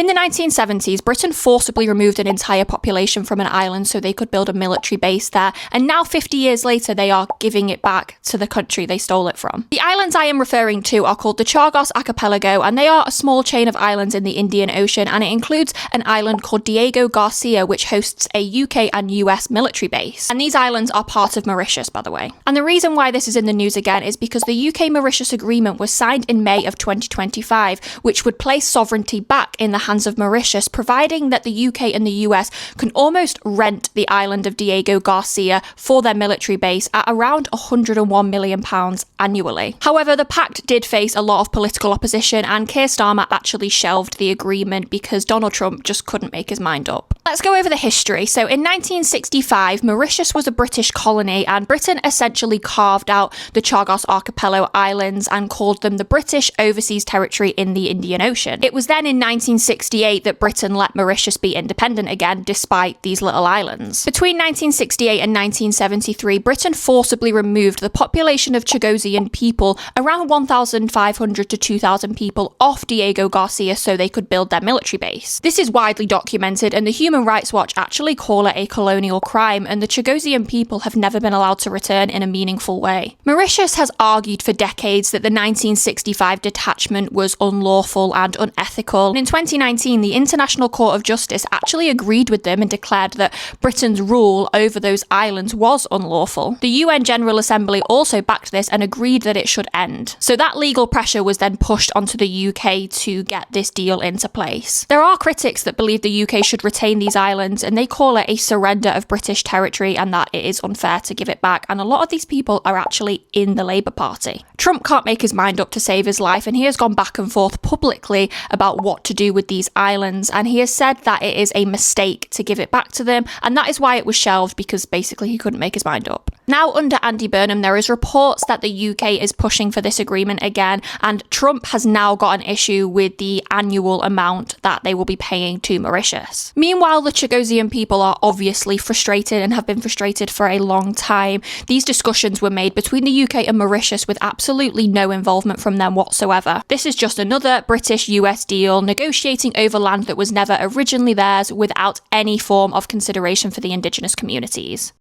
In the 1970s, Britain forcibly removed an entire population from an island so they could build a military base there, and now 50 years later they are giving it back to the country they stole it from. The islands I am referring to are called the Chagos Archipelago, and they are a small chain of islands in the Indian Ocean, and it includes an island called Diego Garcia, which hosts a UK and US military base. And these islands are part of Mauritius, by the way. And the reason why this is in the news again is because the UK-Mauritius agreement was signed in May of 2025, which would place sovereignty back in the hands of Mauritius, providing that the UK and the US can almost rent the island of Diego Garcia for their military base at around £101 million annually. However, the pact did face a lot of political opposition, and Keir Starmer actually shelved the agreement because Donald Trump just couldn't make his mind up. Let's go over the history. So in 1965, Mauritius was a British colony, and Britain essentially carved out the Chagos Archipelago Islands and called them the British Overseas Territory in the Indian Ocean. It was then in 1968 that Britain let Mauritius be independent again, despite these little islands. Between 1968 and 1973, Britain forcibly removed the population of Chagosian people, around 1,500 to 2,000 people, off Diego Garcia so they could build their military base. This is widely documented, and the Human Rights Watch actually call it a colonial crime, and the Chagosian people have never been allowed to return in a meaningful way. Mauritius has argued for decades that the 1965 detachment was unlawful and unethical, and in 2019 the International Court of Justice actually agreed with them and declared that Britain's rule over those islands was unlawful. The UN General Assembly also backed this and agreed that it should end. So that legal pressure was then pushed onto the UK to get this deal into place. There are critics that believe the UK should retain these islands, and they call it a surrender of British territory and that it is unfair to give it back, and a lot of these people are actually in the Labour Party. Trump can't make his mind up to save his life, and he has gone back and forth publicly about what to do with these islands, and he has said that it is a mistake to give it back to them, and that is why it was shelved, because basically he couldn't make his mind up. Now, under Andy Burnham, there is reports that the UK is pushing for this agreement again, and Trump has now got an issue with the annual amount that they will be paying to Mauritius. Meanwhile, the Chagosian people are obviously frustrated and have been frustrated for a long time. These discussions were made between the UK and Mauritius with absolutely no involvement from them whatsoever. This is just another British-US deal negotiating over land that was never originally theirs, without any form of consideration for the indigenous communities.